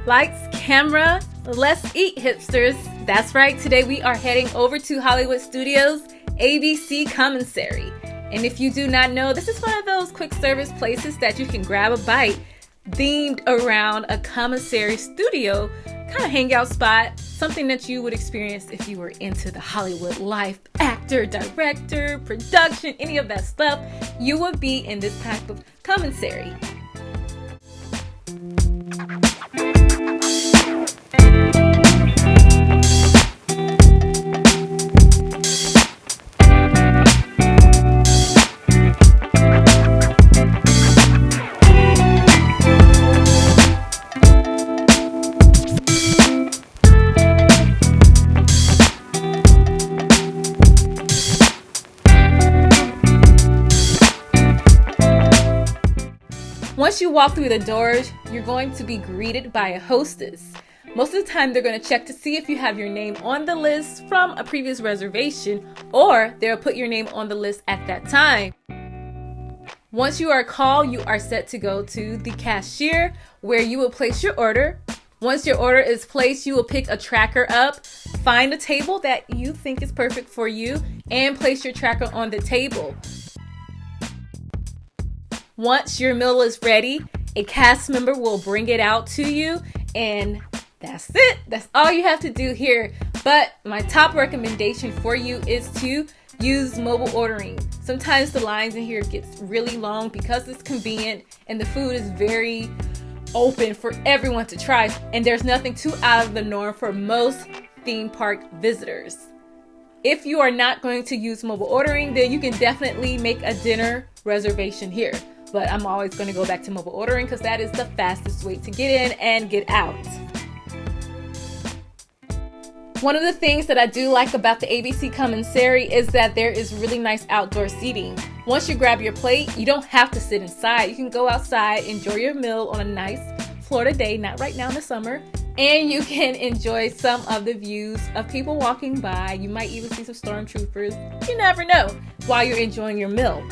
Lights, camera, let's eat, hipsters. That's right, today we are heading over to Hollywood Studios' ABC Commissary. And if you do not know, this is one of those quick service places that you can grab a bite themed around a commissary studio, kind of hangout spot, something that you would experience if you were into the Hollywood life, actor, director, production, any of that stuff. You would be in this type of commissary. Once you walk through the doors, you're going to be greeted by a hostess. Most of the time, they're going to check to see if you have your name on the list from a previous reservation, or they'll put your name on the list at that time. Once you are called, you are set to go to the cashier where you will place your order. Once your order is placed, you will pick a tracker up, find a table that you think is perfect for you, and place your tracker on the table. Once your meal is ready, a cast member will bring it out to you, and that's it. That's all you have to do here. But my top recommendation for you is to use mobile ordering. Sometimes the lines in here gets really long because it's convenient and the food is very open for everyone to try, and there's nothing too out of the norm for most theme park visitors. If you are not going to use mobile ordering, then you can definitely make a dinner reservation here. But I'm always going to go back to mobile ordering because that is the fastest way to get in and get out. One of the things that I do like about the ABC Commissary is that there is really nice outdoor seating. Once you grab your plate, you don't have to sit inside. You can go outside, enjoy your meal on a nice Florida day, not right now in the summer, and you can enjoy some of the views of people walking by. You might even see some stormtroopers. You never know while you're enjoying your meal.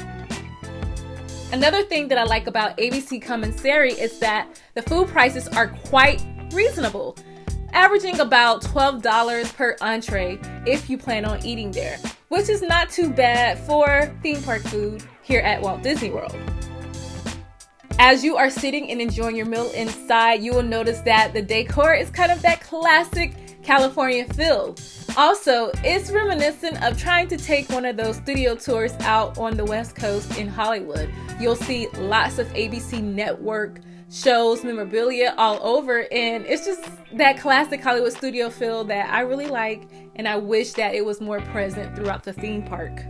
Another thing that I like about ABC Commissary is that the food prices are quite reasonable, averaging about $12 per entree if you plan on eating there, which is not too bad for theme park food here at Walt Disney World. As you are sitting and enjoying your meal inside, you will notice that the decor is kind of that classic California feel. Also, it's reminiscent of trying to take one of those studio tours out on the West Coast in Hollywood. You'll see lots of ABC network shows, memorabilia all over, and it's just that classic Hollywood studio feel that I really like, and I wish that it was more present throughout the theme park.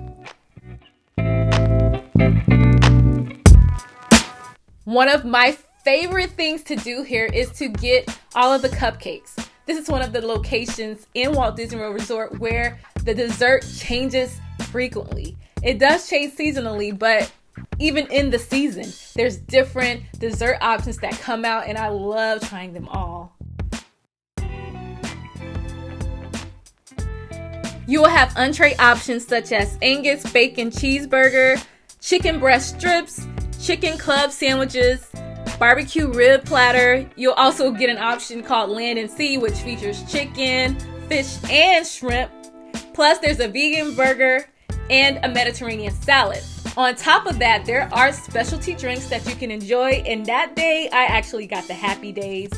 One of my favorite things to do here is to get all of the cupcakes. This is one of the locations in Walt Disney World Resort where the dessert changes frequently. It does change seasonally, but even in the season, there's different dessert options that come out, and I love trying them all. You will have entree options such as Angus bacon cheeseburger, chicken breast strips, chicken club sandwiches, barbecue rib platter. You'll also get an option called Land and Sea, which features chicken, fish, and shrimp. Plus, there's a vegan burger and a Mediterranean salad. On top of that, there are specialty drinks that you can enjoy, and that day, I actually got the Happy Days.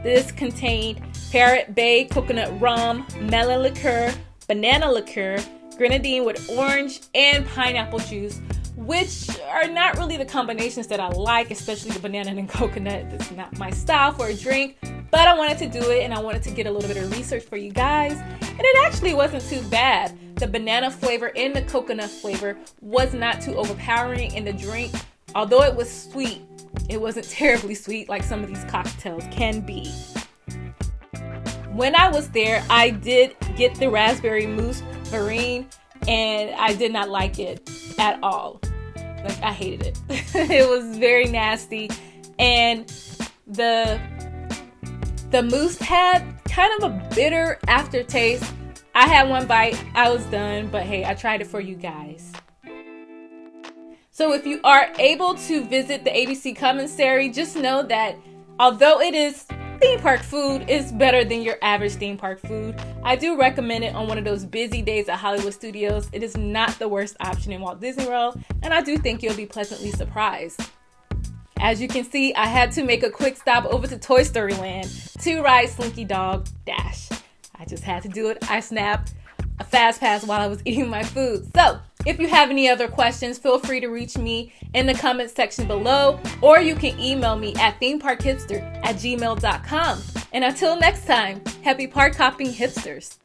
This contained Parrot Bay coconut rum, melon liqueur, banana liqueur, grenadine with orange, and pineapple juice, which are not really the combinations that I like, especially the banana and coconut. That's not my style for a drink, but I wanted to do it, and I wanted to get a little bit of research for you guys, and it actually wasn't too bad. The banana flavor and the coconut flavor was not too overpowering in the drink. Although it was sweet, it wasn't terribly sweet like some of these cocktails can be. When I was there, I did get the raspberry mousse verine, and I did not like it at all. Like, I hated it. It was very nasty, and the mousse had kind of a bitter aftertaste. I had one bite, I was done, but hey, I tried it for you guys. So if you are able to visit the ABC Commissary, just know that although it is theme park food is better than your average theme park food. I do recommend it on one of those busy days at Hollywood Studios. It is not the worst option in Walt Disney World, and I do think you'll be pleasantly surprised. As you can see, I had to make a quick stop over to Toy Story Land to ride Slinky Dog Dash. I just had to do it. I snapped a fast pass while I was eating my food. So, if you have any other questions, feel free to reach me in the comments section below, or you can email me at ThemeParkHipster@gmail.com. And until next time, happy park hopping hipsters.